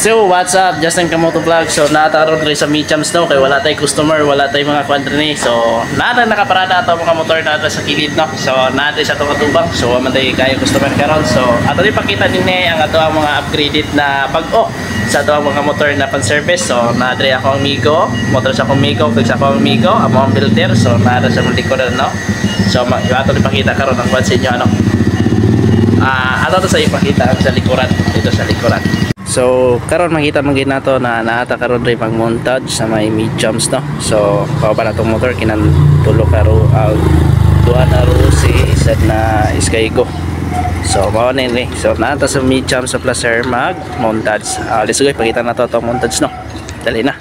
So what's up, Justin Kamoto Vlog. So nataron rin sa Meachams no, kay wala tay customer, wala tay mga kwadrene. So nada nakaparada ato mga motor na sa kilid no. So nada sa atong katubang. So man tay kay customer karon. So ato rin pakita dinhi ang ato ang mga upgraded na bag-o sa ato ang mga motor na pan-service. So nada ako ang Migo, motor sa akong Migo, fix ako ang Migo, amo ang builder. So nada sa likodan no. So ato rin pakita karon ang kwan sa inyo ano. Ato to sa ipakita ang sa likuran, dito sa likuran. So karon makita man gid nato na naata karon rin pang montage sa may Meachams no. So pa na tong motor kinan tulo karo duha na ro si isa na Skygo. So mao ni ni. So naata sa Meachams sa Placer mag montage. Let's go ipakita nato tong montage no. Dali na.